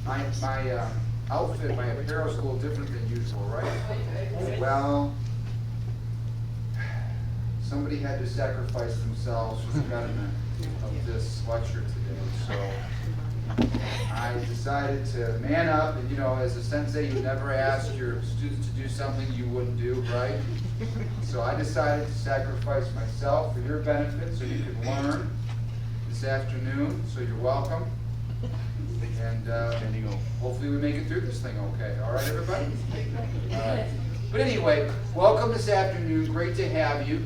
My outfit, my apparel is a little different than usual, right? Well, somebody had to sacrifice themselves for the betterment of this lecture today, so I decided to man up, and as a sensei, you never ask your students to do something you wouldn't do, right? So I decided to sacrifice myself for your benefit so you can learn this afternoon, so you're welcome. And hopefully we make it through this thing okay. All right, everybody? All right. But anyway, welcome this afternoon. Great to have you.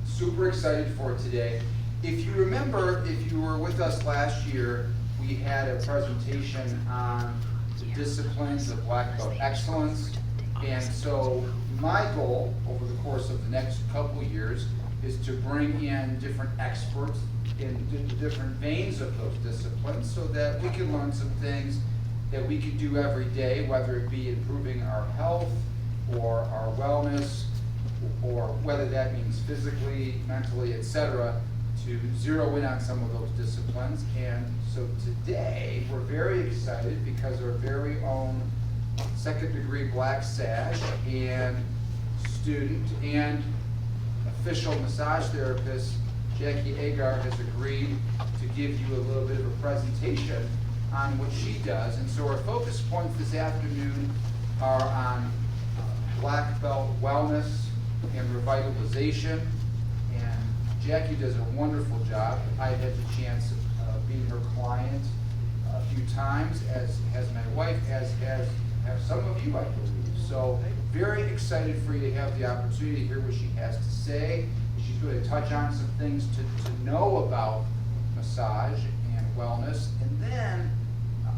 Super excited for today. If you remember, if you were with us last year, we had a presentation on the disciplines of Black Belt excellence. And so my goal over the course of the next couple years is to bring in different experts in different veins of those disciplines so that we can learn some things that we can do every day, whether it be improving our health or our wellness, or whether that means physically, mentally, etc., to zero in on some of those disciplines. And so today we're very excited because our very own second-degree Black Sash and student and official massage therapist Jackie Agar has agreed to give you a little bit of a presentation on what she does. And so our focus points this afternoon are on Black Belt wellness and revitalization. And Jackie does a wonderful job. I've had the chance of being her client a few times, as has my wife, as have some of you, I believe. So very excited for you to have the opportunity to hear what she has to say. She's going to touch on some things to know about massage and wellness, and then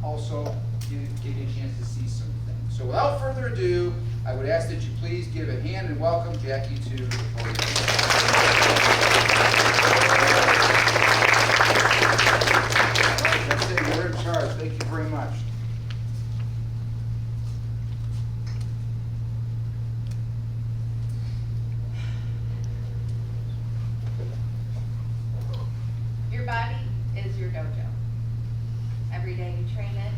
also give you a chance to see some things. So without further ado, I would ask that you please give a hand and welcome Jackie to the podium. That's it, you're in charge. Thank you very much. Your body is your dojo. Every day you train it,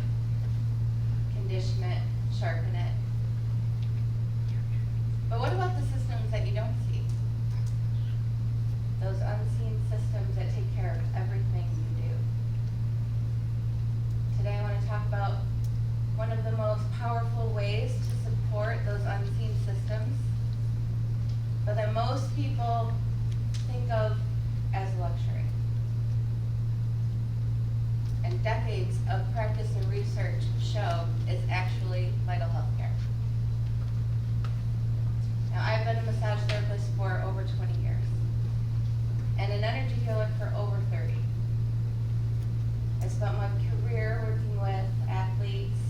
condition it, sharpen it. But what about the systems that you don't see? Those unseen systems that take care of everything you do. Today I want to talk about one of the most powerful ways to support those unseen systems, but that most people think of as luxury. And decades of practice and research show it's actually vital health care. Now, I've been a massage therapist for over 20 years, and an energy healer for over 30. I spent my career working with athletes,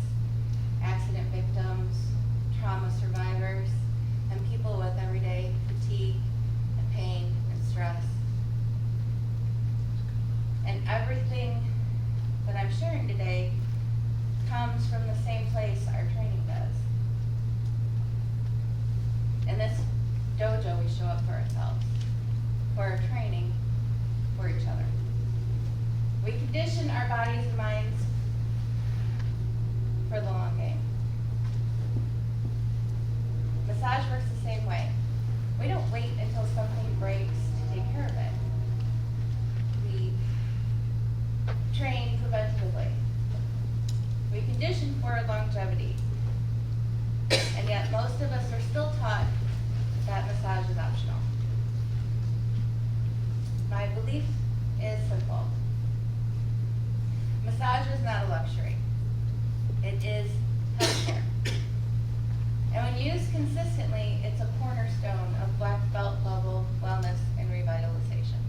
accident victims, trauma survivors, and people with everyday fatigue and pain and stress. And everything that I'm sharing today comes from the same place our training does. In this dojo, we show up for ourselves, for our training, for each other. We condition our bodies and minds for the long game. Massage works the same way. We don't wait until something breaks to take care of it. We train preventatively. We condition for longevity. And yet most of us are still taught that massage is optional. My belief is simple. Massage is not a luxury. It is healthcare. And when used consistently, it's a cornerstone of Black Belt level wellness and revitalization.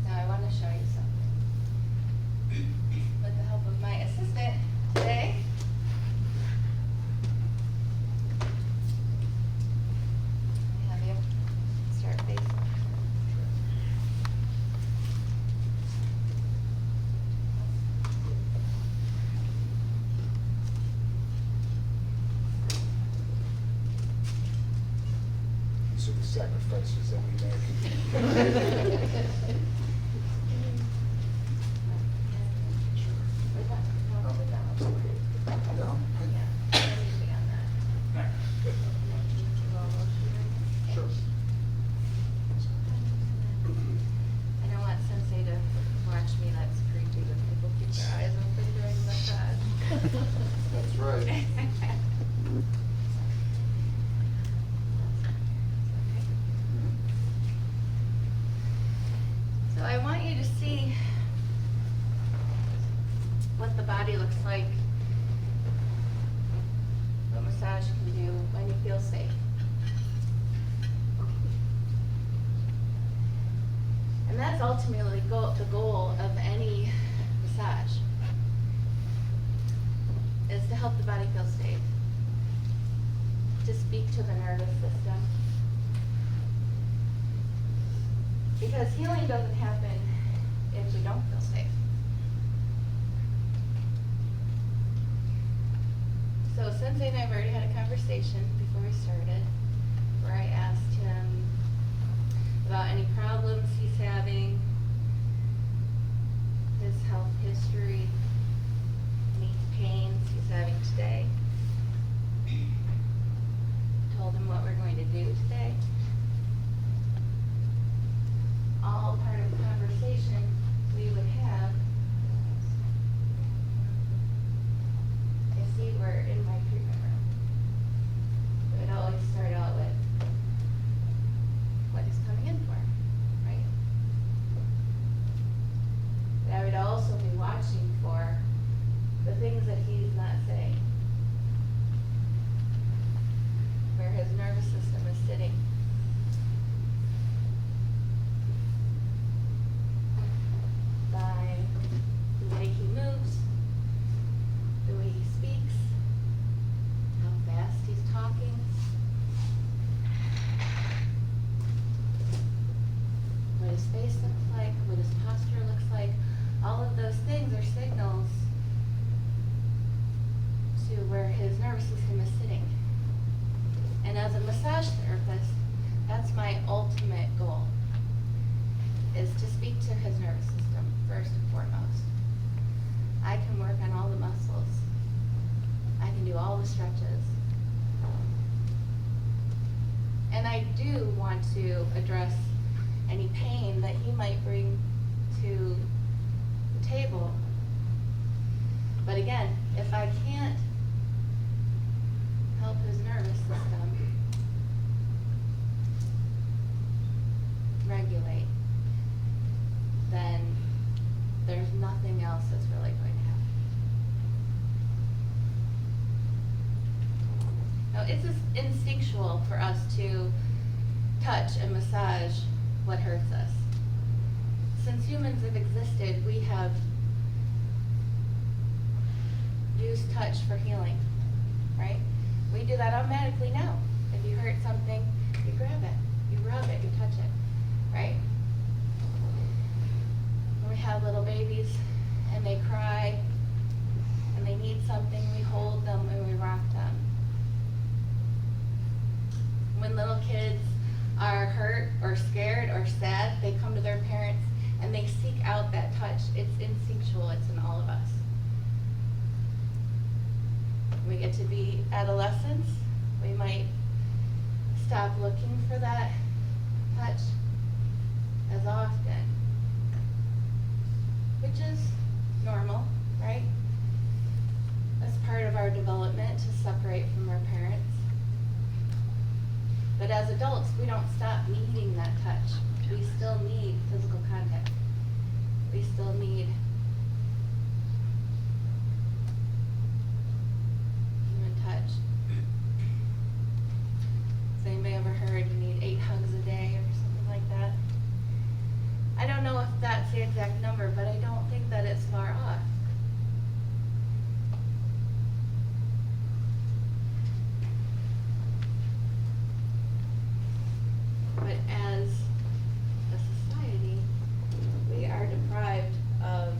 Now I want to show you something. With the help of my assistant today, I have you start facing. These are the sacrifices that we make. That's right. So I want you to see what the body looks like, what massage can do when you feel safe. And that's ultimately the goal of any massage, is to help the body feel safe, to speak to the nervous system. Because healing doesn't happen if we don't feel safe. So Sensei and I have already had a conversation before we started, where I asked him about any problems he's having, his health history, any pains he's having today. Told him what we're going to do today. All part of the conversation we would have. I see we're in my treatment room. We'd always start out with what he's coming in for, right? But I would also be watching for the things that he's not saying, where his nervous system is sitting. By the way he moves, the way he speaks, how fast he's talking, what his face looks like, what his posture looks like. All of those things are signals to where his nervous system is sitting. And as a massage therapist, that's my ultimate goal, is to speak to his nervous system first and foremost. I can work on all the muscles. I can do all the stretches. And I do want to address any pain that he might bring to the table. But again, if I can't help his nervous system regulate, then there's nothing else that's really going to happen. Now, it's just instinctual for us to touch and massage what hurts us. Since humans have existed, we have used touch for healing, right? We do that automatically now. If you hurt something, you grab it, you rub it, you touch it, right? When we have little babies and they cry and they need something, we hold them and we rock them. When little kids are hurt or scared or sad, they come to their parents and they seek out that touch. It's instinctual, it's in all of us. We get to be adolescents, we might stop looking for that touch as often, which is normal, right? That's part of our development, to separate from our parents. But as adults, we don't stop needing that touch. We still need physical contact. We still need human touch. Has anybody ever heard you need 8 hugs a day or something like that? I don't know if that's the exact number, but I don't think that it's far off. But as a society, we are deprived of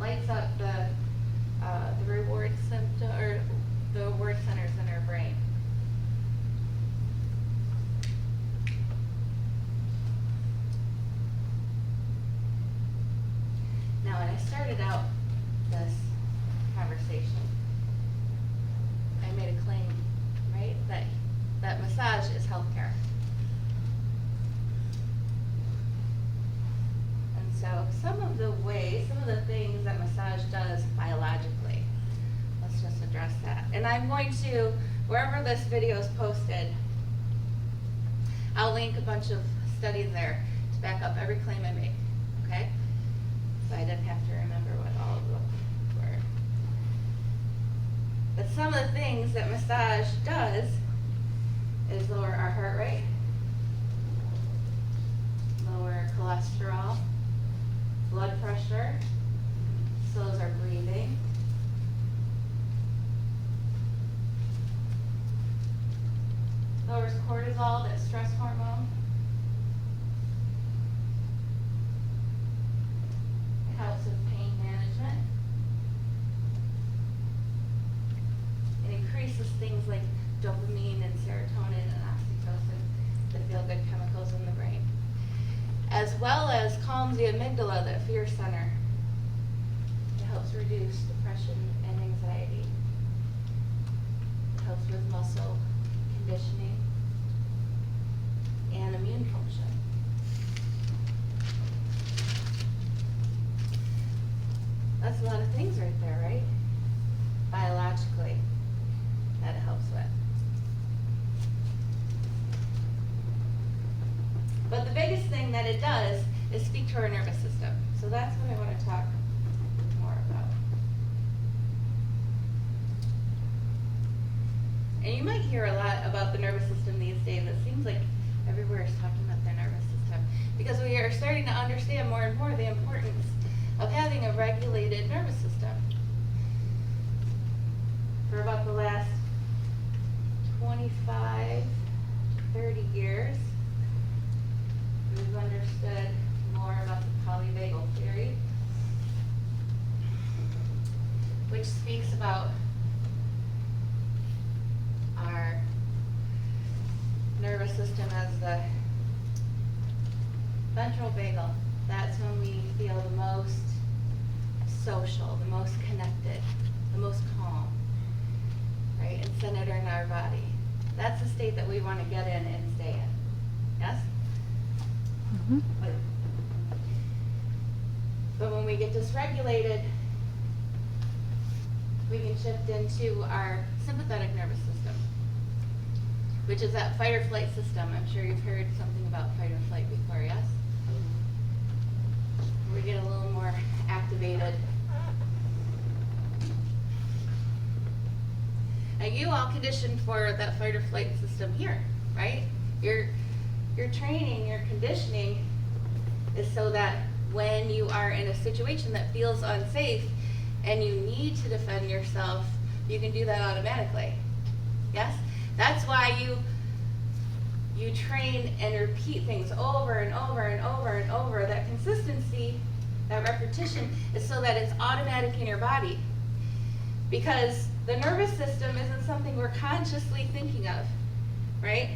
lights up the reward symptom, or the reward centers in our brain. Now, when I started out this conversation, I made a claim, right, that massage is healthcare. And so some of the things that massage does biologically, let's just address that. And I'm going to, wherever this video is posted, I'll link a bunch of studies there to back up every claim I make, okay? So I didn't have to remember what all of them were. But some of the things that massage does is lower our heart rate, lower cholesterol, blood pressure, slows our breathing, lowers cortisol, that stress hormone. It helps with pain management. It increases things like dopamine and serotonin and oxytocin, the feel-good chemicals in the brain, as well as calms the amygdala, that fear center. It helps reduce depression and anxiety. It helps with muscle conditioning and immune function. That's a lot of things right there, right? Biologically, that it helps with. But the biggest thing that it does is speak to our nervous system. So that's what I want to talk more about. And you might hear a lot about the nervous system these days. It seems like everywhere is talking about their nervous system, because we are starting to understand more and more the importance of having a regulated nervous system. For about the last 25, 30 years, we've understood more about the polyvagal theory, which speaks about our nervous system as the ventral vagal. That's when we feel the most social, the most connected, the most calm, right, and centered in our body. That's the state that we want to get in and stay in. Yes? Mm-hmm. But when we get dysregulated, we can shift into our sympathetic nervous system, which is that fight or flight system. I'm sure you've heard something about fight or flight before, yes? We get a little more activated. Now, you all conditioned for that fight or flight system here, right? Your training, your conditioning is so that when you are in a situation that feels unsafe and you need to defend yourself, you can do that automatically. Yes? That's why you train and repeat things over and over and over and over. That consistency, that repetition, is so that it's automatic in your body. Because the nervous system isn't something we're consciously thinking of, right?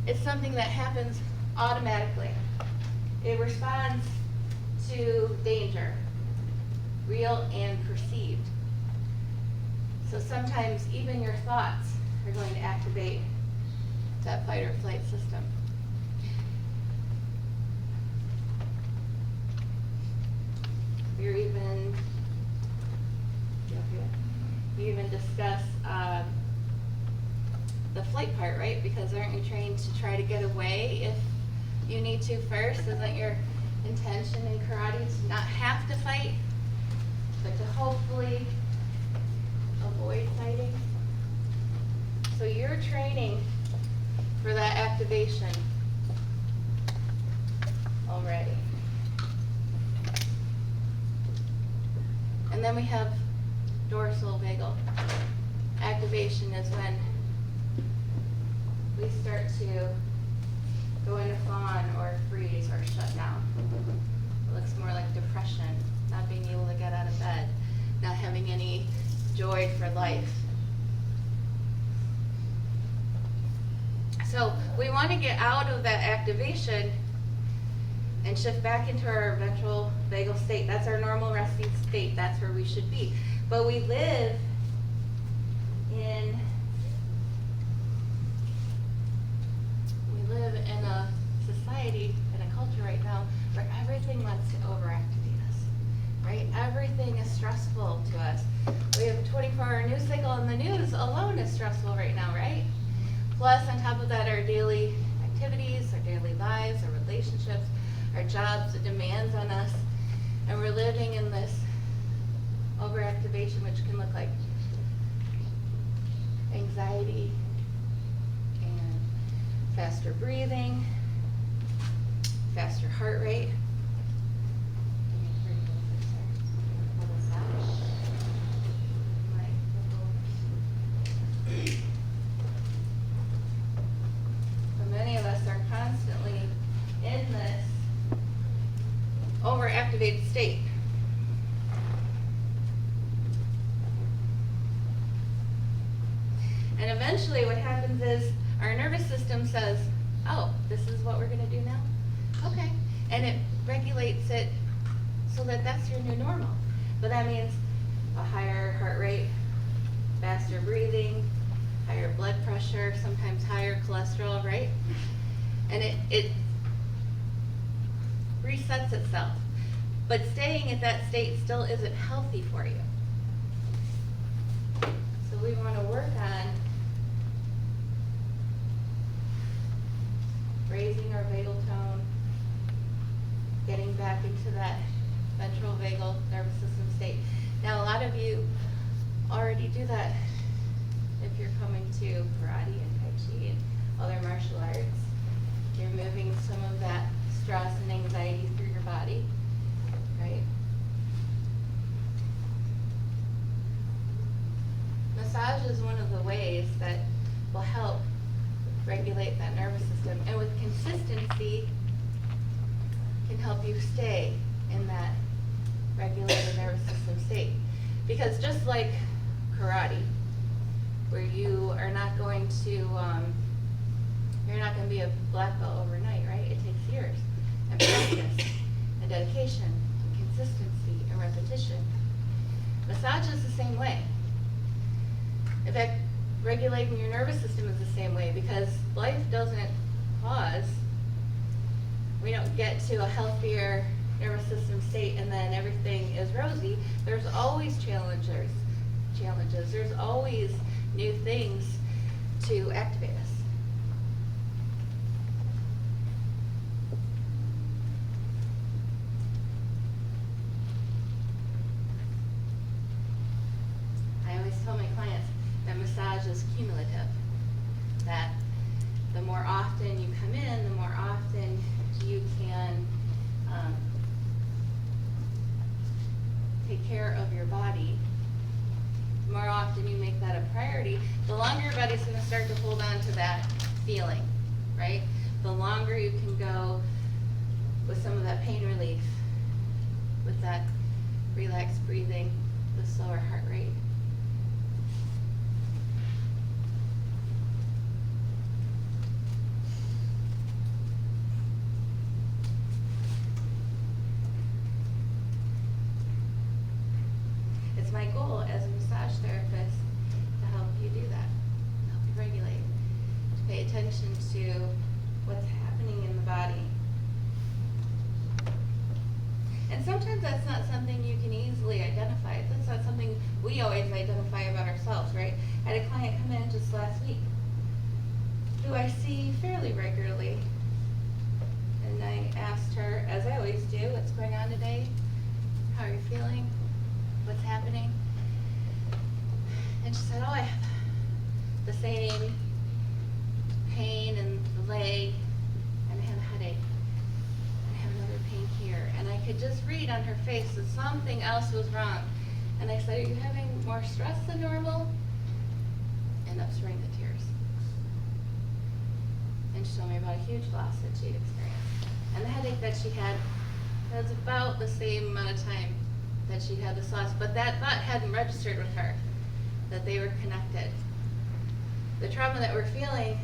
It's something that happens automatically. It responds to danger, real and perceived. So sometimes even your thoughts are going to activate that fight or flight system. You even discuss the flight part, right? Because aren't you trained to try to get away if you need to first? Isn't your intention in karate to not have to fight, but to hopefully avoid fighting? So you're training for that activation already. And then we have dorsal vagal. Activation is when we start to go into fawn or freeze or shut down. It looks more like depression, not being able avoid for life. So we want to get out of that activation and shift back into our ventral vagal state. That's our normal resting state. That's where we should be. But we live in a society and a culture right now where everything wants to overactivate us, right? Everything is stressful to us. We have a 24-hour news cycle, and the news alone is stressful right now, right? Plus, on top of that, our daily activities, our daily lives, our relationships, our jobs, the demands on us, and we're living in this overactivation, which can look like anxiety and faster breathing, faster heart rate. So many of us are constantly in this overactivated state. And eventually what happens is our nervous system says, oh, this is what we're going to do now? Okay. And it regulates it so that that's your new normal. But that means a higher heart rate, faster breathing, higher blood pressure, sometimes higher cholesterol, right? And it resets itself. But staying at that state still isn't healthy for you. So we want to work on raising our vagal tone, getting back into that ventral vagal nervous system state. Now, a lot of you already do that if you're coming to karate and tai chi and other martial arts. You're moving some of that stress and anxiety through your body, right? Massage is one of the ways that will help regulate that nervous system, and with consistency can help you stay in that regulated nervous system state. Because just like karate, where you are not going to, you're not going to be a black belt overnight, right? It takes years and practice and dedication and consistency and repetition. Massage is the same way. In fact, regulating your nervous system is the same way, because life doesn't pause. We don't get to a healthier nervous system state and then everything is rosy. There's always challenges. There's always new things to activate us. I always tell my clients that massage is cumulative, that the more often you come in, the more often you can take care of your body. The more often you make that a priority, the longer your body's going to start to hold on to that feeling, right? The longer you can go with some of that pain relief, with that relaxed breathing, with slower heart rate. It's my goal as a massage therapist to help you do that, help you regulate, to pay attention to what's happening in the body. And sometimes that's not something you can easily identify. That's not something we always identify about ourselves, right? I had a client come in just last week who I see fairly regularly. And I asked her, as I always do, what's going on today? How are you feeling? What's happening? And she said, oh, I have the same pain in the leg, and I have a headache, and I have another pain here. And I could just read on her face that something else was wrong. And I said, are you having more stress than normal? And upstream the tears. And she told me about a huge loss that she'd experienced. And the headache that she had was about the same amount of time that she had this loss, but that thought hadn't registered with her. that they were connected. The trauma that we're feeling,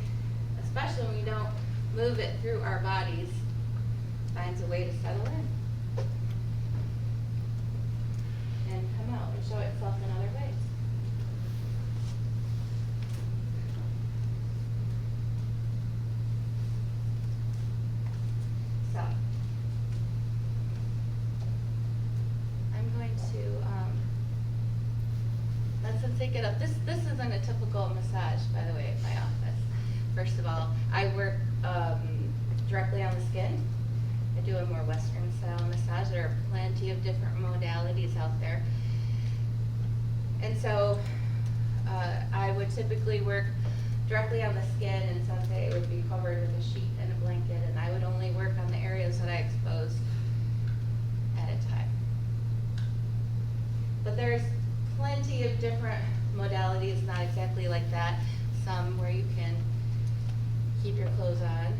especially when we don't move it through our bodies, finds a way to settle in and come out and show itself in other ways. So, I'm going to, let's take it up. This isn't a typical massage, by the way, at my office. First of all, I work directly on the skin. I do a more Western style massage. There are plenty of different modalities out there. And so I would typically work directly on the skin, and someday it would be covered with a sheet and a blanket, and I would only work on the areas that I exposed at a time. But there's plenty of different modalities, not exactly like that. Some where you can keep your clothes on.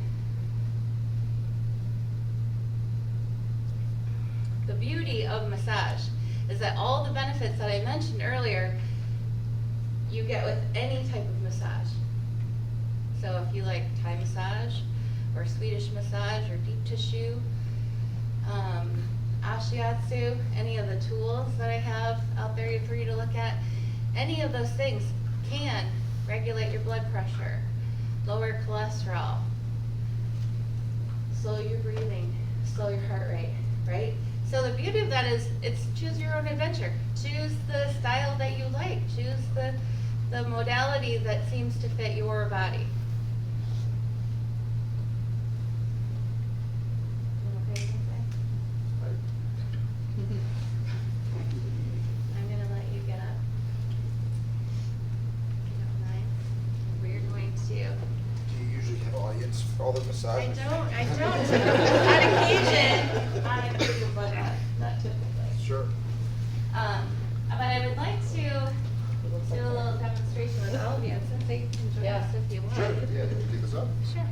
The beauty of massage is that all the benefits that I mentioned earlier, you get with any type of massage. So if you like Thai massage, or Swedish massage, or deep tissue, Ashiatsu, any of the tools that I have out there for you to look at, any of those things can regulate your blood pressure, lower cholesterol, slow your breathing, slow your heart rate, right? So the beauty of that is it's choose your own adventure. Choose the style that you like. Choose the modality that seems to fit your body. Okay, I'm going to let you get up. If you don't mind. We're going to... Do you usually have an audience for all the massages? I don't. On occasion, I do, but not typically. Sure. But I would like to do a little demonstration with all of you, since they can join us if you want. Sure, yeah, can you take this up? Sure.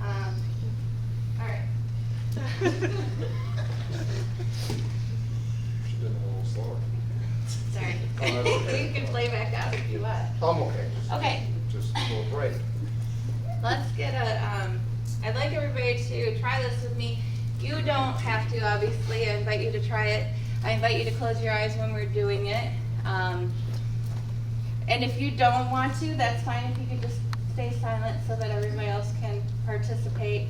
All right. Should have been a little slower. Sorry. Oh, that's okay. You can play back out if you want. I'm okay. Okay. Just a little break. Let's get I'd like everybody to try this with me. You don't have to, obviously. I invite you to try it. I invite you to close your eyes when we're doing it. And if you don't want to, that's fine. If you could just stay silent so that everybody else can participate.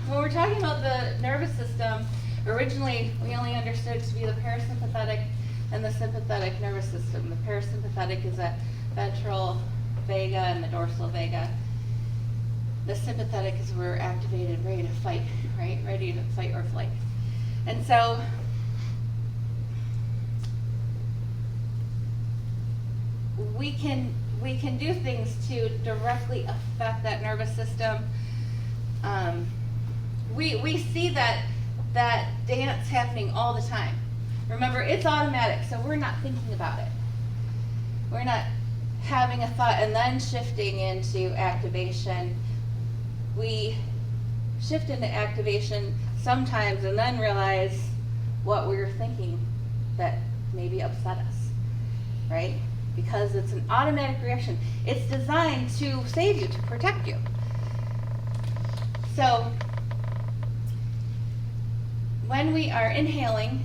When we're talking about the nervous system, originally we only understood it to be the parasympathetic and the sympathetic nervous system. The parasympathetic is that ventral vega and the dorsal vega. The sympathetic is where we're activated, ready to fight, right? Ready to fight or flight. And so we can do things to directly affect that nervous system. We see that dance happening all the time. Remember, it's automatic, so we're not thinking about it. We're not having a thought and then shifting into activation. We shift into activation sometimes and then realize what we were thinking that maybe upset us, right? Because it's an automatic reaction. It's designed to save you, to protect you. So when we are inhaling,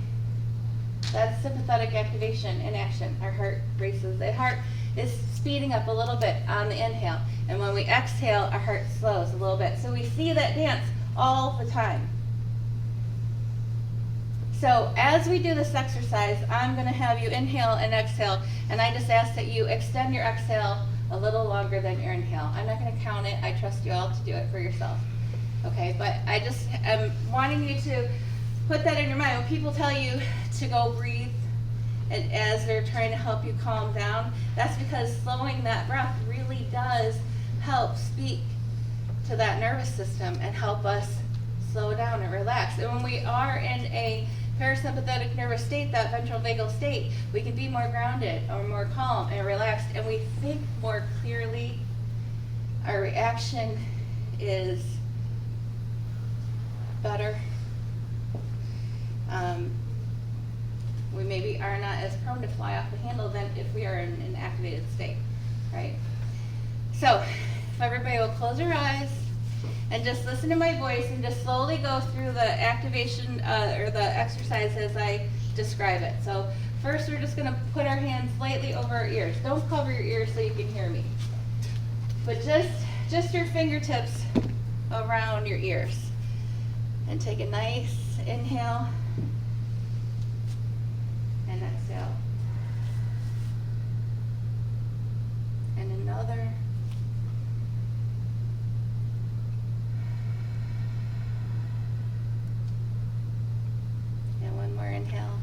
that's sympathetic activation in action. Our heart races. The heart is speeding up a little bit on the inhale. And when we exhale, our heart slows a little bit. So we see that dance all the time. So as we do this exercise, I'm going to have you inhale and exhale. And I just ask that you extend your exhale a little longer than your inhale. I'm not going to count it. I trust you all to do it for yourself. Okay, but I just am wanting you to put that in your mind. When people tell you to go breathe, and as they're trying to help you calm down, that's because slowing that breath really does help speak to that nervous system and help us slow down and relax. And when we are in a parasympathetic nervous state, that ventral vagal state, we can be more grounded or more calm and relaxed, and we think more clearly. Our reaction is better. We maybe we are not as prone to fly off the handle than if we are in an activated state, right? So, if everybody will close your eyes and just listen to my voice and just slowly go through the activation or the exercise as I describe it. So, first we're just going to put our hands lightly over our ears. Don't cover your ears so you can hear me. But just your fingertips around your ears. And take a nice inhale and exhale. And another. And one more inhale.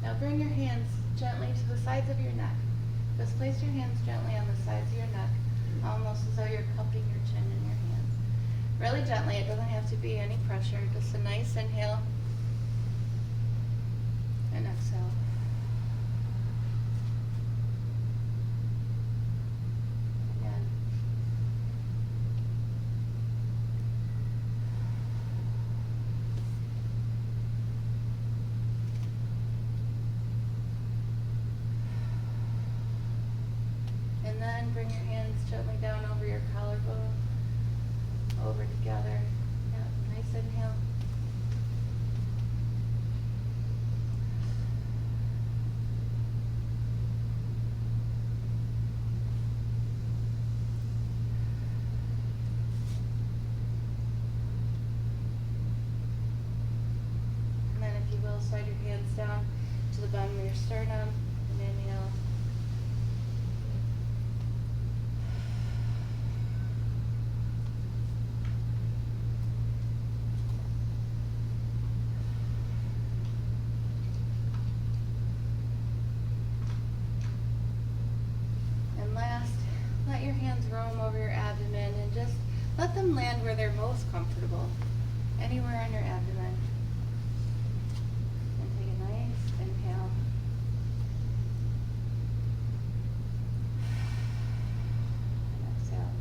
Now bring your hands gently to the sides of your neck. Just place your hands gently on the sides of your neck, almost as though you're cupping your chin in your hands. Really gently, it doesn't have to be any pressure, just a nice inhale and exhale. Again. And then bring your hands gently down over your collarbone, over together. Yeah, nice inhale. And then if you will, slide your hands down to the bottom of your sternum and inhale. And last, let your hands roam over your abdomen and just let them land where they're most comfortable, anywhere on your abdomen. And take a nice inhale. And exhale.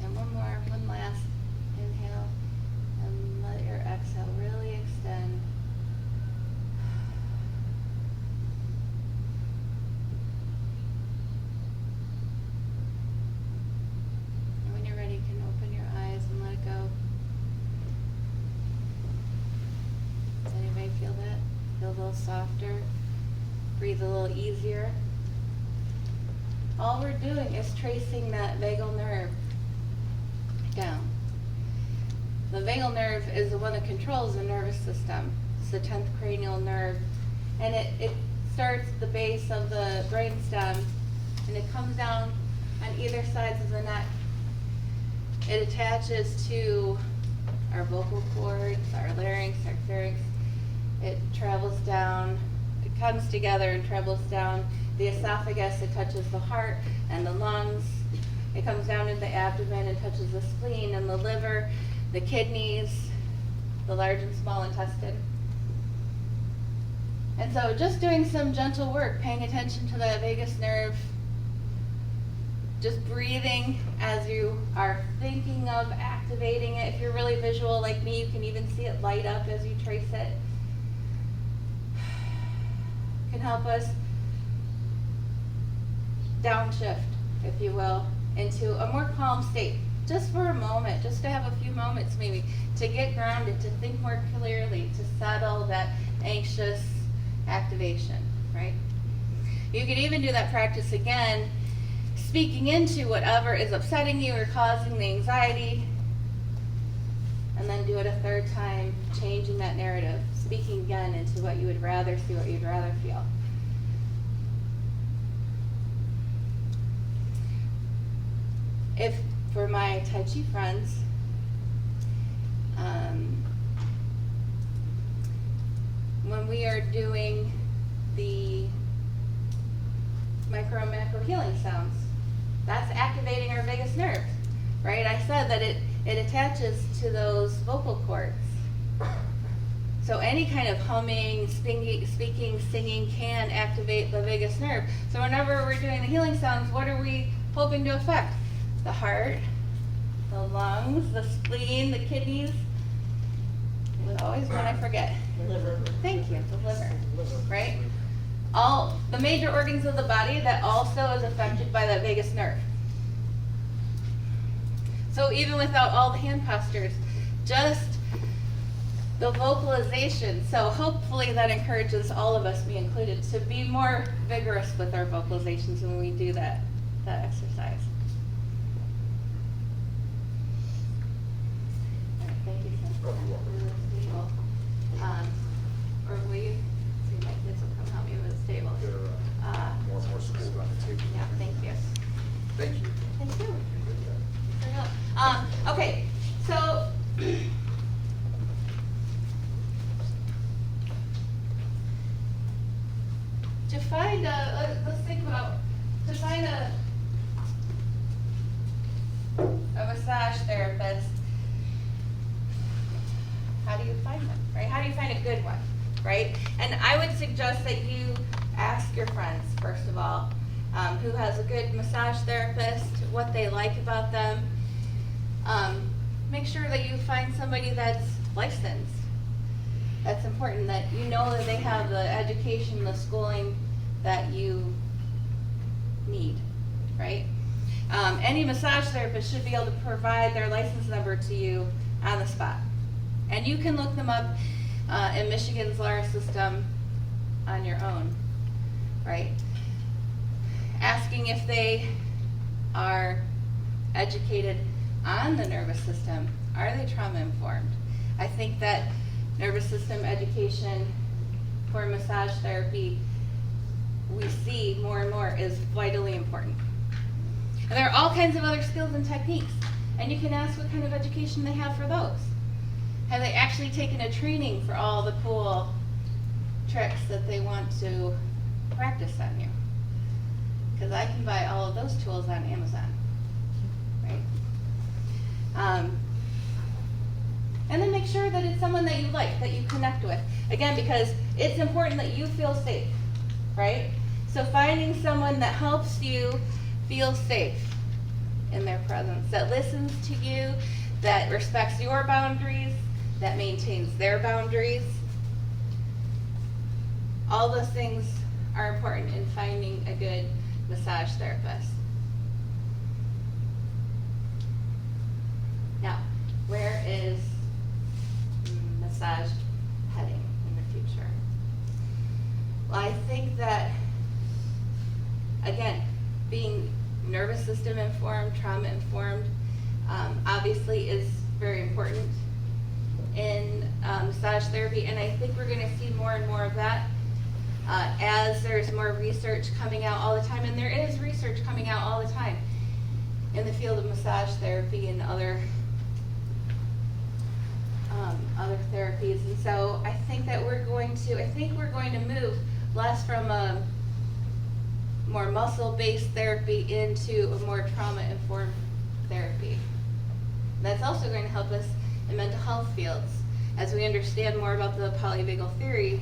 And one last inhale. And let your exhale really extend. And when you're ready, you can open your eyes and let it go. Does anybody feel that? Feel a little softer? Breathe a little easier? All we're doing is tracing that vagal nerve down. The vagal nerve is the one that controls the nervous system. It's the 10th cranial nerve. And it starts at the base of the brainstem, and it comes down on either sides of the neck. It attaches to our vocal cords, our larynx, our pharynx. It travels down, it comes together and travels down the esophagus. It touches the heart and the lungs. It comes down into the abdomen and touches the spleen and the liver, the kidneys, the large and small intestine. And so just doing some gentle work, paying attention to the vagus nerve, just breathing as you are thinking of activating it. If you're really visual like me, you can even see it light up as you trace it. Can help us downshift, if you will, into a more calm state, just for a moment, just to have a few moments maybe, to get grounded, to think more clearly, to settle that anxious activation, right? You could even do that practice again, speaking into whatever is upsetting you or causing the anxiety, and then do it a third time, changing that narrative, speaking again into what you would rather see, what you'd rather feel. If, for my Tai Chi friends, when we are doing the micro and macro healing sounds, that's activating our vagus nerve, right? I said that it attaches to those vocal cords. So any kind of humming, speaking, singing can activate the vagus nerve. So whenever we're doing the healing sounds, what are we hoping to affect? The heart, the lungs, the spleen, the kidneys. Always one I forget. Liver. Thank you, the liver, right? All the major organs of the body that also is affected by that vagus nerve. So even without all the hand postures, just the vocalization. So hopefully that encourages all of us, me included, to be more vigorous with our vocalizations when we do that exercise. All right, thank you, Sam. Oh, you're welcome. Or will you, see, my kids will come help me with the table. There are more schools on the table. Yeah, thank you. Thank you. Thank you. For your help. Okay, so to find let's think about, to find a massage therapist, how do you find them, right? How do you find a good one, right? And I would suggest that you ask your friends, first of all, who has a good massage therapist, what they like about them. Make sure that you find somebody that's licensed. That's important, that you know that they have the education, the schooling that you need, right? Any massage therapist should be able to provide their license number to you on the spot. And you can look them up in Michigan's LAR system on your own, right? Asking if they are educated on the nervous system. Are they trauma informed? I think that nervous system education for massage therapy, we see more and more, is vitally important. And there are all kinds of other skills and techniques, and you can ask what kind of education they have for those. Have they actually taken a training for all the cool tricks that they want to practice on you? Because I can buy all of those tools on Amazon, right? And then make sure that it's someone that you like, that you connect with. Again, because it's important that you feel safe, right? So finding someone that helps you feel safe in their presence, that listens to you, that respects your boundaries, that maintains their boundaries. All those things are important in finding a good massage therapist. Now, where is massage heading in the future? Well, I think that, again, being nervous system informed, trauma informed, obviously is very important in massage therapy, and I think we're going to see more and more of that as there's more research coming out all the time, and there is research coming out all the time in the field of massage therapy and other therapies. And so I think that we're going to move less from a more muscle-based therapy into a more trauma-informed therapy. That's also going to help us in mental health fields as we understand more about the polyvagal theory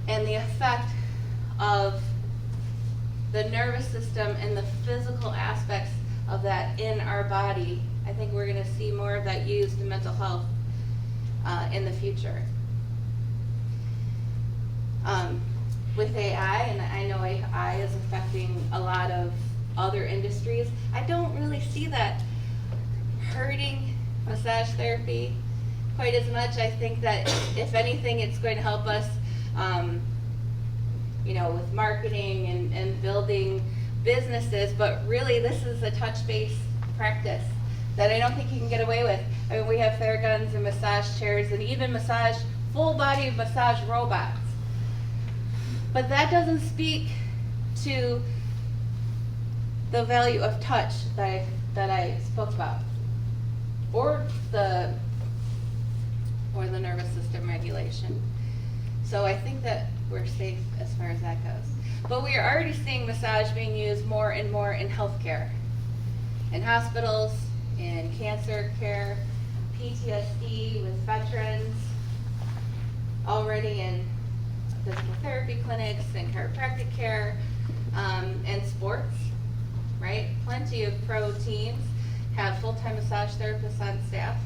and the effect of the nervous system and the physical aspects of that in our body. I think we're going to see more of that used in mental health in the future. With AI, and I know AI is affecting a lot of other industries, I don't really see that hurting massage therapy quite as much. I think that if anything, it's going to help us with marketing and building businesses, but really this is a touch-based practice that I don't think you can get away with. I mean, we have Theraguns and massage chairs and even full body massage robots. But that doesn't speak to the value of touch that I spoke about, or the nervous system regulation. So I think that we're safe as far as that goes. But we are already seeing massage being used more and more in healthcare, in hospitals, in cancer care, PTSD with veterans, already in physical therapy clinics and chiropractic care, and sports, right? Plenty of pro teams have full-time massage therapists on staff.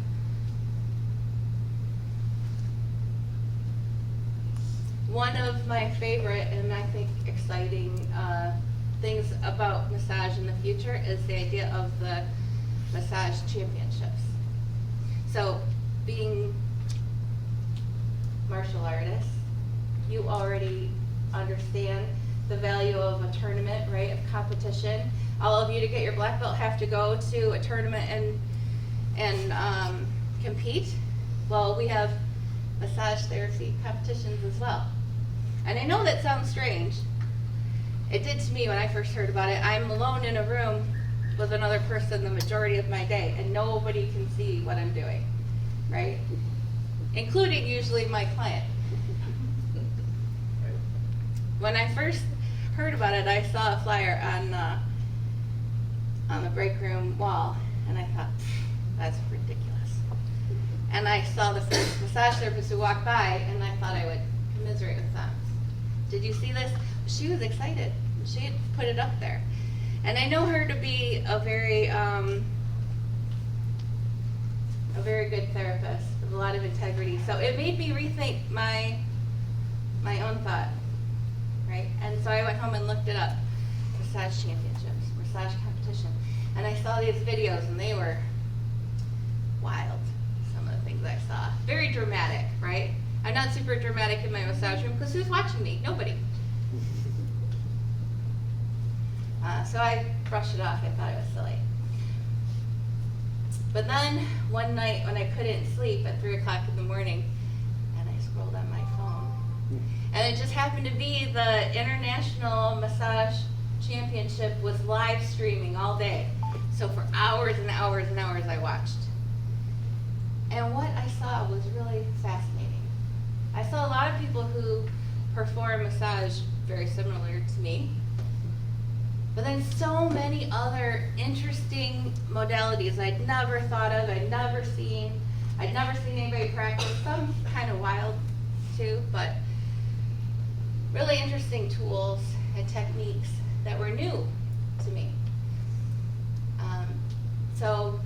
One of my favorite and I think exciting things about massage in the future is the idea of the massage championships. So being martial artists, you already understand the value of a tournament, right, of competition. All of you to get your black belt have to go to a tournament and compete. Well, we have massage therapy competitions as well. And I know that sounds strange. It did to me when I first heard about it. I'm alone in a room with another person the majority of my day, and nobody can see what I'm doing, right? Including usually my client. When I first heard about it, I saw a flyer on the break room wall, and I thought, that's ridiculous. And I saw the first massage therapist who walked by, and I thought I would commiserate with them. Did you see this? She was excited. She had put it up there. And I know her to be a very good therapist with a lot of integrity. So it made me rethink my own thought, right? And so I went home and looked it up. Massage championships, massage competition. And I saw these videos and they were wild, some of the things I saw. Very dramatic, right? I'm not super dramatic in my massage room because who's watching me? Nobody. So I brushed it off. I thought it was silly. But then one night when I couldn't sleep at 3 o'clock in the morning, and I scrolled on my phone, and it just happened to be the International Massage Championship was live streaming all day. So for hours and hours and hours I watched. And what I saw was really fascinating. I saw a lot of people who perform massage very similar to me, but then so many other interesting modalities I'd never thought of, I'd never seen anybody practice, some kind of wild too, but really interesting tools and techniques that were new to me. So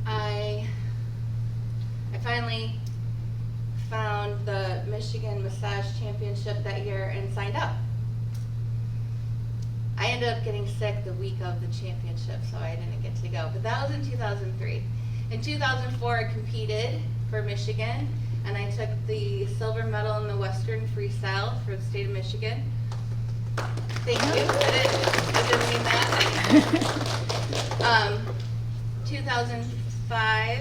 I finally found the Michigan Massage Championship that year and signed up. I ended up getting sick the week of the championship, so I didn't get to go. But that was in 2003. In 2004, I competed for Michigan, and I took the silver medal in the Western Freestyle for the state of Michigan. Thank you. I didn't mean that. 2005,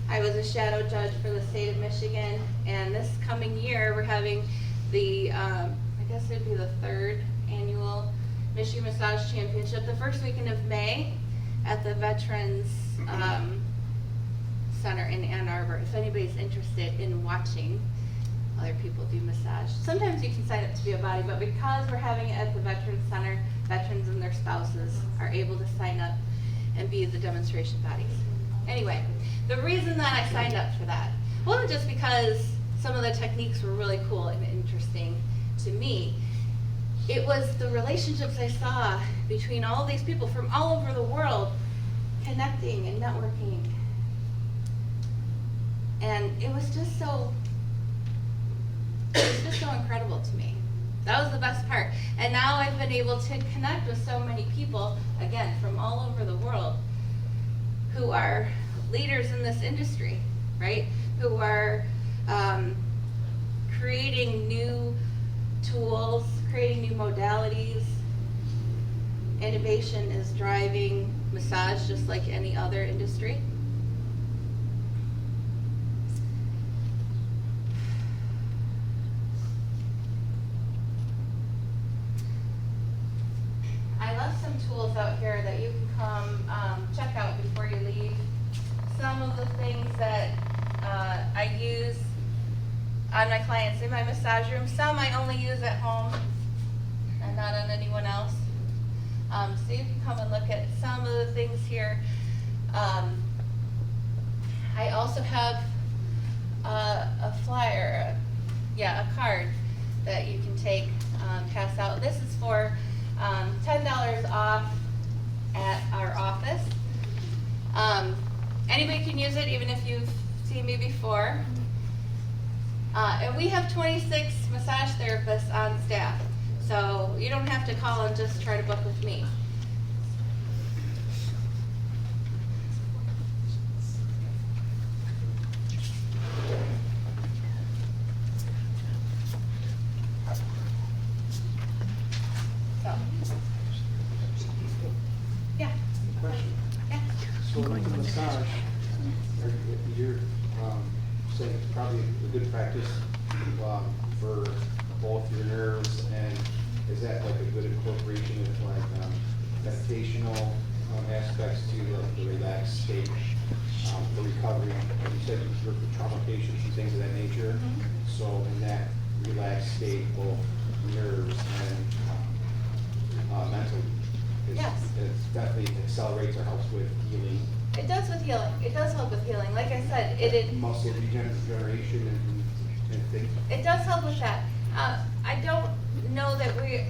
I was a shadow judge for the state of Michigan, and this coming year we're having the, I guess it'd be the 3rd annual Michigan Massage Championship, the first weekend of May at the Veterans Center in Ann Arbor. If anybody's interested in watching other people do massage. Sometimes you can sign up to be a body, but because we're having it at the Veterans Center, veterans and their spouses are able to sign up and be the demonstration bodies. Anyway, the reason that I signed up for that wasn't just because some of the techniques were really cool and interesting to me. It was the relationships I saw between all these people from all over the world connecting and networking. And it was just so incredible to me. That was the best part. And now I've been able to connect with so many people, again, from all over the world, who are leaders in this industry, right? Who are creating new tools, creating new modalities. Innovation is driving massage just like any other industry. I left some tools out here that you can come check out before you leave. Some of the things that I use on my clients in my massage room. Some I only use at home and not on anyone else. So you can come and look at some of the things here. I also have a flyer, a card that you can take, pass out. This is for $10 off at our office. Anybody can use it, even if you've seen me before. And we have 26 massage therapists on staff, so you don't have to call and just try to book with me. So, yeah. Question. Yeah. So with the massage, you're saying it's probably a good practice for both your nerves, and is that like a good incorporation of like meditational aspects to like the relaxed state for recovery? Like you said, you work with trauma patients and things of that nature. Mhm. So in that relaxed state, both nerves and mental, Yes. it definitely accelerates or helps with healing. It does with healing. It does help with healing. Like I said, it Muscle regeneration and things. it does help with that. I don't know that we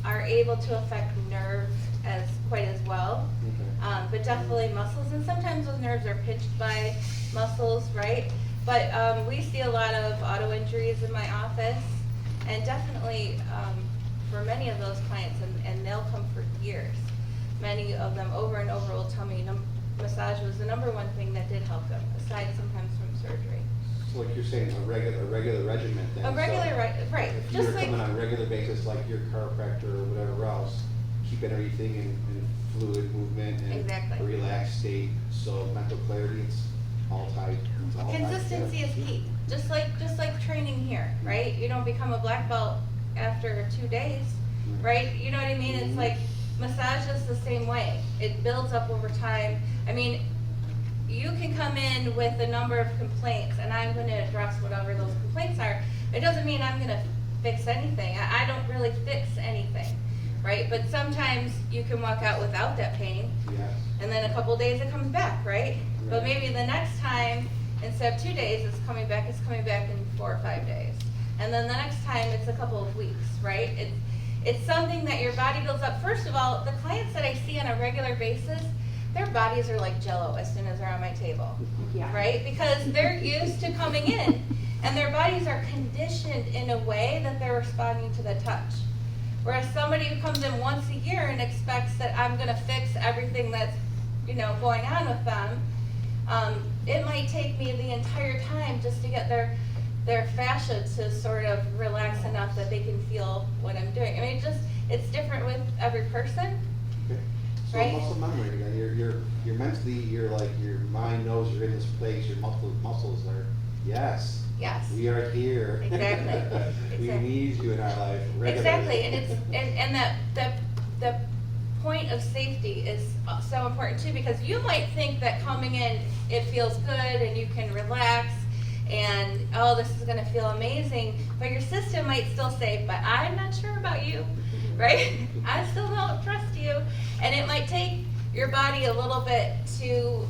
are able to affect nerves as quite as well, Okay. but definitely muscles. And sometimes those nerves are pinched by muscles, right? But we see a lot of auto injuries in my office, and definitely for many of those clients, and they'll come for years. Many of them over and over will tell me massage was the number one thing that did help them, aside sometimes from surgery. So like you're saying, a regular regimen then. A regular, right, If just you're like, coming on a regular basis, like your chiropractor or whatever else, keeping everything in fluid movement and Exactly. a relaxed state, so mental clarity, it's all tied. It's all tied consistency is together. key, just like training here, right? You don't become a black belt after 2 days, right? You know what I mean? It's Mhm. like, massage is the same way. It builds up over time. I mean, you can come in with a number of complaints, and I'm gonna address whatever those complaints are. It doesn't mean I'm gonna fix anything. I don't really fix anything, right? But sometimes you can walk out without that pain, Yes. and then a couple days it comes back, right? But Right. maybe the next time, instead of 2 days, it's coming back in 4 or 5 days. And then the next time, it's a couple of weeks, right? It's something that your body builds up. First of all, the clients that I see on a regular basis, their bodies are like Jell-O as soon as they're on my table, right? Because they're used to coming in, and their bodies are conditioned in a way that they're responding to the touch. Whereas somebody who comes in once a year and expects that I'm gonna fix everything that's, going on with them, it might take me the entire time just to get their fascia to sort of relax enough that they can feel what I'm doing. I mean, it's different with every person. Okay. So Right. muscle memory, again, you're mentally, you're like, your mind knows you're in this place, your muscles are, yes. Yes. We are here. Exactly. We Exactly. need you in our life regularly. Exactly, and the point of safety is so important too, because you might think that coming in, it feels good and you can relax and, oh, this is gonna feel amazing, but your system might still say, but I'm not sure about you, right? I still don't trust you, and it might take your body a little bit to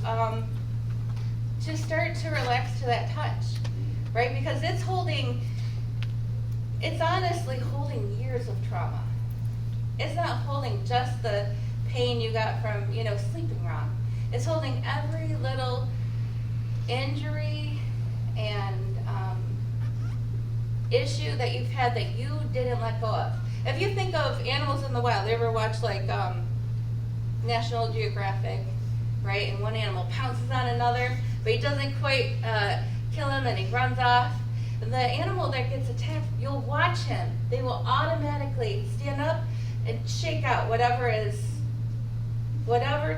start to relax to that touch, right? Because it's honestly holding years of trauma. It's not holding just the pain you got from, sleeping wrong. It's holding every little injury and issue that you've had that you didn't let go of. If you think of animals in the wild, you ever watch like National Geographic, right? And one animal pounces on another, but he doesn't quite kill him and he runs off. The animal that gets attacked, you'll watch him. They will automatically stand up and shake out whatever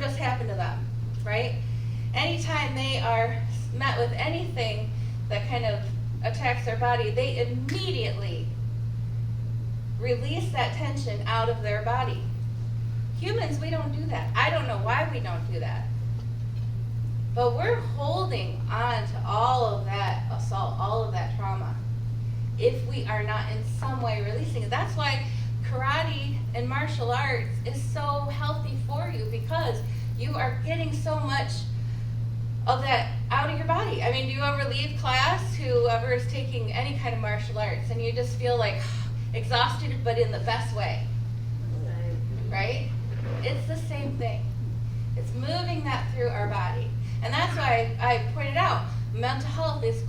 just happened to them, right? Anytime they are met with anything that kind of attacks their body, they immediately release that tension out of their body. Humans, we don't do that. I don't know why we don't do that. But we're holding on to all of that assault, all of that trauma, if we are not in some way releasing it. That's why karate and martial arts is so healthy for you, because you are getting so much of that out of your body. I mean, do you ever leave class, whoever is taking any kind of martial arts, and you just feel like exhausted, but in the best way, right? It's the same thing. It's moving that through our body. And that's why I pointed out mental health is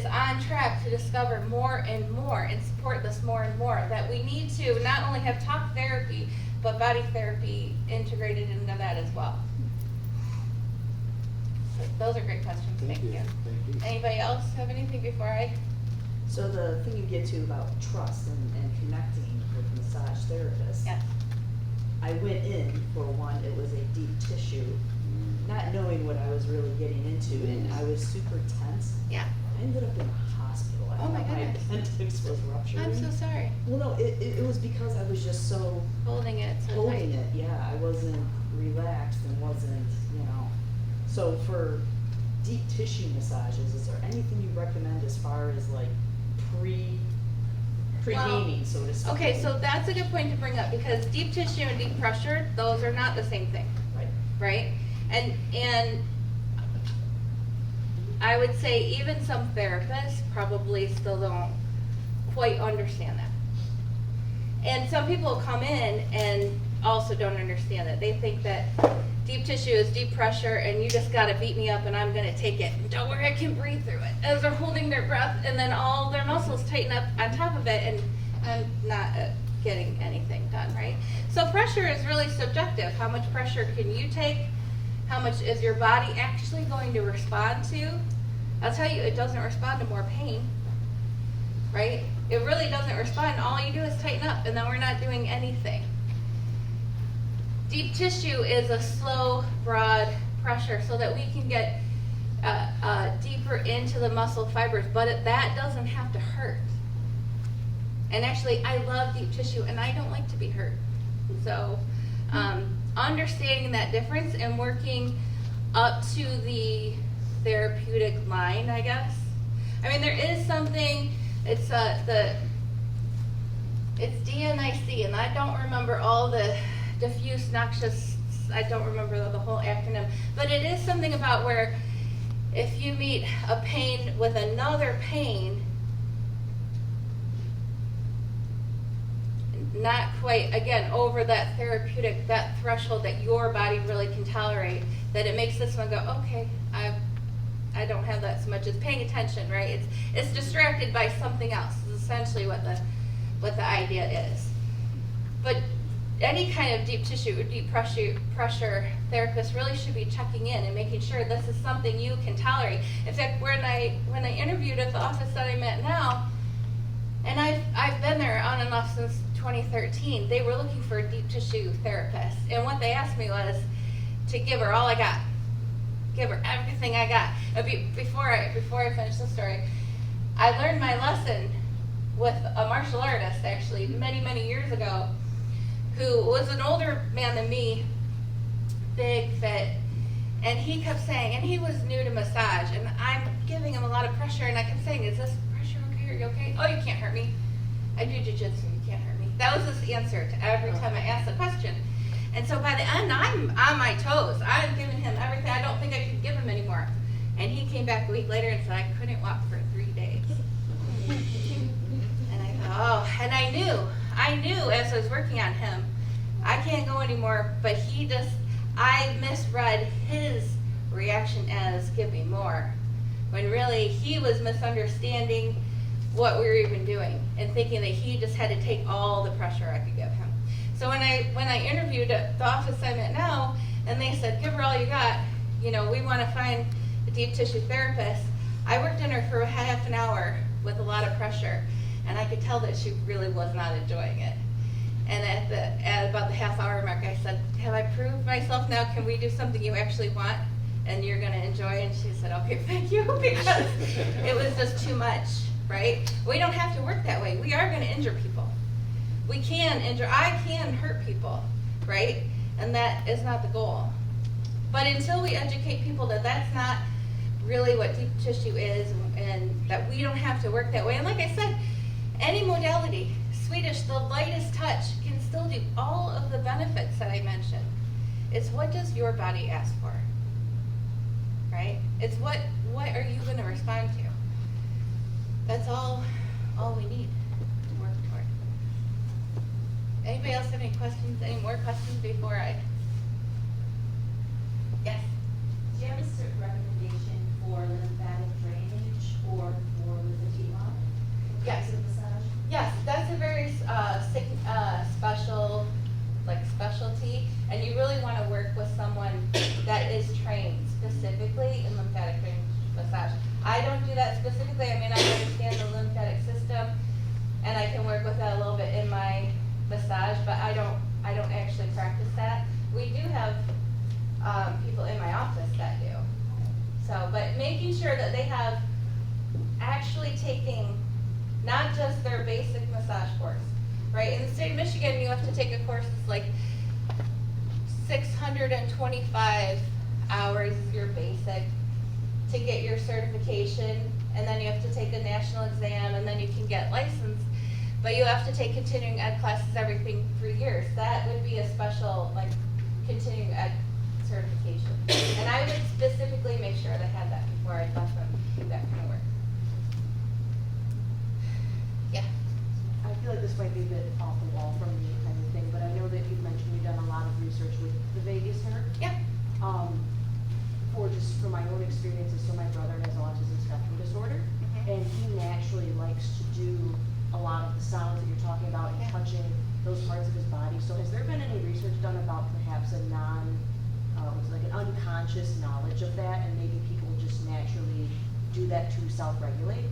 on track to discover more and more and support this more and more, that we need to not only have talk therapy, but body therapy integrated into that as well. So those are great questions. Thank you. Thank you. Anybody else have anything before I? So the thing you get to about trust and connecting with massage therapists. Yes. I went in, for one, it was a deep tissue, not knowing what I was really getting into, and I was super tense. Yeah. I ended up in the hospital. I Oh my thought goodness. appendix was rupturing. I'm so sorry. Well, no, it was because I was just so Holding it so holding tight. it, yeah, I wasn't relaxed and wasn't, So for deep tissue massages, is there anything you recommend as far as like pre-gaming, so to speak? Okay, so that's a good point to bring up, because deep tissue and deep pressure, those are not the same thing, Right. right? And I would say even some therapists probably still don't quite understand that. And some people come in and also don't understand it. They think that deep tissue is deep pressure and you just gotta beat me up and I'm gonna take it. And don't worry, I can breathe through it. As they're holding their breath and then all their muscles tighten up on top of it, and I'm not getting anything done, right? So pressure is really subjective. How much pressure can you take? How much is your body actually going to respond to? I'll tell you, it doesn't respond to more pain, right? It really doesn't respond. All you do is tighten up, and then we're not doing anything. Deep tissue is a slow, broad pressure so that we can get deeper into the muscle fibers, but that doesn't have to hurt. And actually, I love deep tissue, and I don't like to be hurt. So understanding that difference and working up to the therapeutic line, I guess. I mean, there is something, it's DNIC, and I don't remember all the diffuse noxious, I don't remember the whole acronym, but it is something about where if you meet a pain with another pain, not quite, again, over that therapeutic, that threshold that your body really can tolerate, that it makes this one go, okay, I don't have that so much. It's paying attention, right? It's distracted by something else, is essentially what the idea is. But any kind of deep tissue or deep pressure therapist really should be checking in and making sure this is something you can tolerate. In fact, when I interviewed at the office that I'm at now, and I've been there on and off since 2013, they were looking for a deep tissue therapist. And what they asked me was to give her all I got. Give her everything I got. Before I finish the story, I learned my lesson with a martial artist, actually, many, many years ago, who was an older man than me, big, fit, and he kept saying, and he was new to massage, and I'm giving him a lot of pressure, and I kept saying, is this pressure okay? Are you okay? Oh, you can't hurt me. I do jiu-jitsu, you can't hurt me. That was his answer to every time I asked the question. And so by the end, I'm on my toes. I'm giving him everything. I don't think I could give him anymore. And he came back a week later and said, I couldn't walk for 3 days. And I thought, oh, and I knew as I was working on him, I can't go anymore, but I misread his reaction as give me more, when really he was misunderstanding what we were even doing and thinking that he just had to take all the pressure I could give him. So when I interviewed at the office I'm at now, and they said, give her all you got, we want to find a deep tissue therapist, I worked in her for a half an hour with a lot of pressure, and I could tell that she really was not enjoying it. And at about the half hour mark, I said, have I proved myself now? Can we do something you actually want and you're going to enjoy? And she said, okay, thank you, because it was just too much, right? We don't have to work that way. We are going to injure people. I can hurt people, right? And that is not the goal. But until we educate people that that's not really what deep tissue is, and that we don't have to work that way. And like I said, any modality, Swedish, the lightest touch, can still do all of the benefits that I mentioned. It's what does your body ask for? right? It's what are you gonna respond to? That's all we need to work toward. Anybody else have any questions, any more questions before I? Yes? Do you have a certain recommendation for lymphatic drainage or for lymphedema? Yes. For massage? Yes, that's a very special, specialty, and you really want to work with someone that is trained specifically in lymphatic drainage massage. I don't do that specifically. I mean, I understand the lymphatic system, and I can work with that a little bit in my massage, but I don't actually practice that. We do have people in my office that do. So, but making sure that they have actually taking not just their basic massage course, right? In the state of Michigan, you have to take a course that's like 625 hours is your basic to get your certification, and then you have to take a national exam, and then you can get licensed. But you have to take continuing ed classes every 3 years. That would be a special, like, continuing ed certification. And I would specifically make sure they had that before I let them do that kind of work. Yeah. I feel like this might be a bit off the wall from me kind of thing, but I know that you've mentioned you've done a lot of research with the vagus nerve. Yeah. For my own experiences, so my brother has autism spectrum disorder, Mhm. and he naturally likes to do a lot of the sounds that you're talking about and Yeah. touching those parts of his body. So has there been any research done about perhaps a like an unconscious knowledge of that, and maybe people just naturally do that to self-regulate?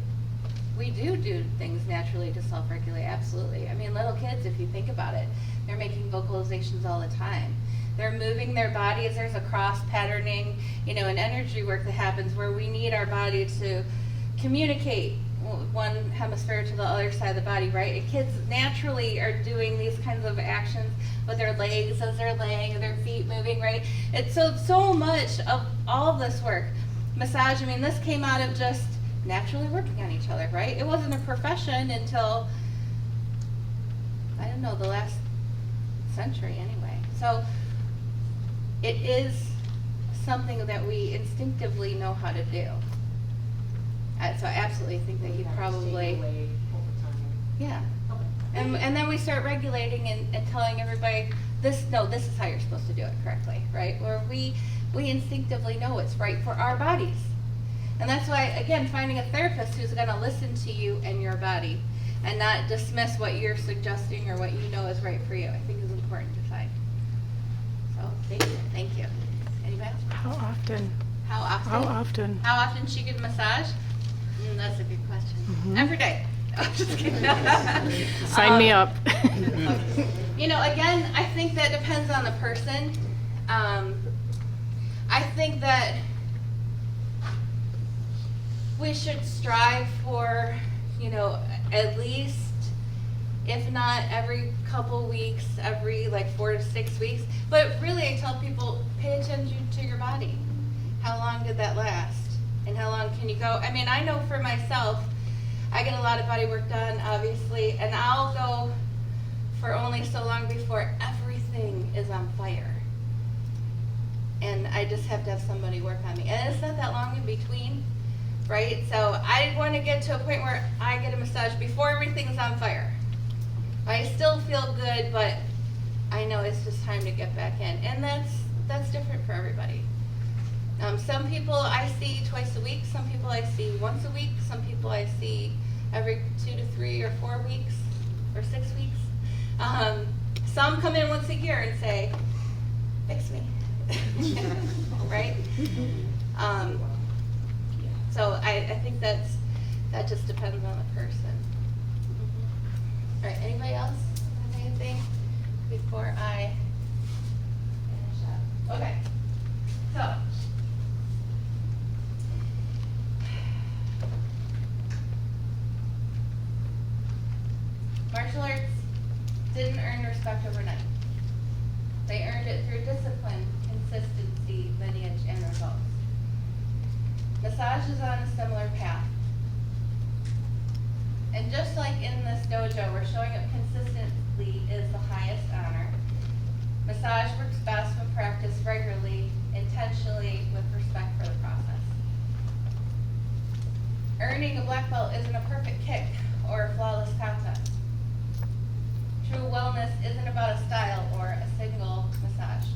We do things naturally to self-regulate, absolutely. I mean, little kids, if you think about it, they're making vocalizations all the time. They're moving their bodies, there's a cross patterning, and energy work that happens where we need our body to communicate one hemisphere to the other side of the body, right? And kids naturally are doing these kinds of actions with their legs as they're laying, their feet moving, right? It's so much of all of this work. Massage, I mean, this came out of just naturally working on each other, right? It wasn't a profession until, I don't know, the last century anyway. So it is something that we instinctively know how to do. So I absolutely think that you That's probably, taken away over time. yeah. Okay. And then we start regulating and telling everybody, this is how you're supposed to do it correctly, right? Where we instinctively know it's right for our bodies. And that's why, again, finding a therapist who's gonna listen to you and your body and not dismiss what you're suggesting or what you know is right for you, I think is important to find. So, thank you. Anybody else? How often? How often? How often? How often she get a massage? That's a good question. Mhm. Every day. I'm just kidding. Sign me up. Again, I think that depends on the person. I think that we should strive for, at least, if not every couple weeks, every 4 to 6 weeks. But really, I tell people, pay attention to your body. How long did that last? And how long can you go? I mean, I know for myself, I get a lot of body work done, obviously, and I'll go for only so long before everything is on fire. And I just have to have somebody work on me. And it's not that long in between, right? So I want to get to a point where I get a massage before everything's on fire. I still feel good, but I know it's just time to get back in. And that's different for everybody. Some people I see twice a week, some people I see once a week, some people I see every 2 to 3 or 4 weeks or 6 weeks. Some come in once a year and say, fix me, right? So I think that just depends on the person. All right, anybody else have anything before I finish up? Okay, so. Martial arts didn't earn respect overnight. They earned it through discipline, consistency, lineage, and results. Massage is on a similar path. And just like in this dojo, where showing up consistently is the highest honor, Massage works best when practiced regularly, intentionally, with respect for the process. Earning a black belt isn't a perfect kick or a flawless kata. True wellness isn't about a style or a single massage.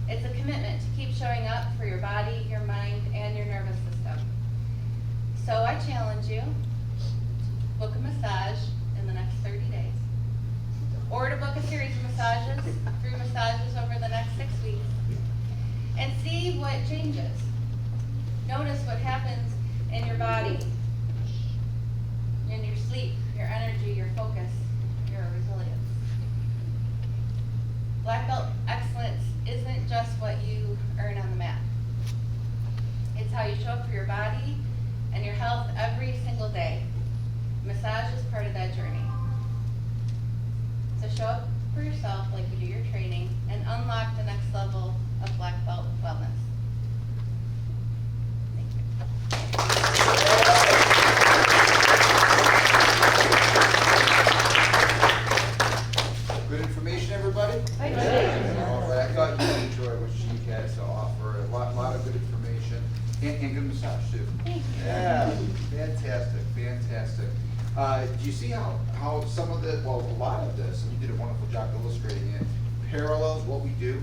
It's a commitment to keep showing up for your body, your mind, and your nervous system. So I challenge you to book a massage in the next 30 days. Or to book a series of massages, 3 massages over the next 6 weeks. And see what changes. Notice what happens in your body, in your sleep, your energy, your focus, your resilience. Black belt excellence isn't just what you earn on the mat. It's how you show up for your body and your health every single day. Massage is part of that journey. So show up for yourself like you do your training and unlock the next level of black belt wellness. Good information, everybody? Thank All right, I thought you would enjoy what she had to offer, a lot of good information, and good massage too. Thank you. Yeah, fantastic, fantastic. Do you see how some of the, well, a lot of this, and you did a wonderful job illustrating it, parallels what we do,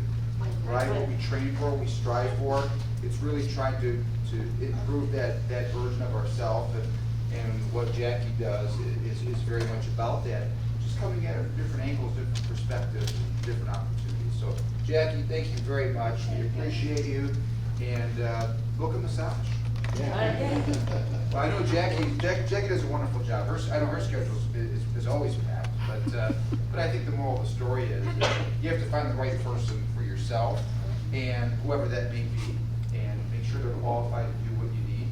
right? What we train for, what we strive for. It's really trying to improve that version of ourselves, and what Jackie does is very much about that. Just coming at it from different angles, different perspectives, and different opportunities. So, Jackie, thank you very much. We appreciate you, and book a massage. Well, I know Jackie does a wonderful job. I know her schedule is always packed, but I think the moral of the story is that you have to find the right person for yourself, and whoever that may be, and make sure they're qualified to do what you need.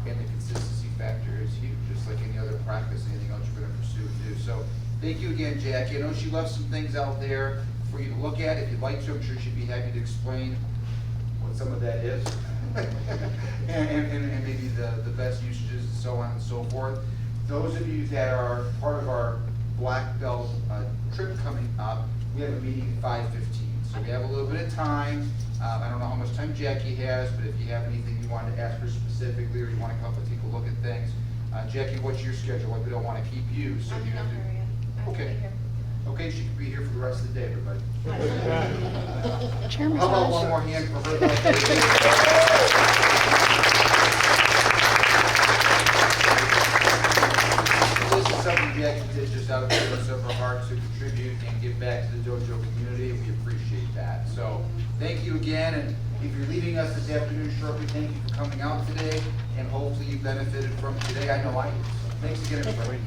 And the consistency factor is huge, just like any other practice, anything else you're going to pursue and do. So, thank you again, Jackie. I know she left some things out there for you to look at. If you'd like to, I'm sure she'd be happy to explain what some of that is. and maybe the best usages and so on and so forth. Those of you that are part of our black belt trip coming up, we have a meeting at 5:15. So we have a little bit of time. I don't know how much time Jackie has, but if you have anything you want to ask her specifically, or you want to come up and take a look at things, Jackie, what's your schedule? Like, we don't want to keep you, so I'm you not have to. hurrying. I will be Okay. here. Okay, she could be here for the rest of the day, everybody. Chair How about one massage. more hand for her? This is something Jackie did just out of the goodness of her heart to contribute and give back to the dojo community. We appreciate that. So thank you again, and if you're leaving us this afternoon shortly, thank you for coming out today, and hopefully you benefited from today. I know I did. Thanks again, everybody.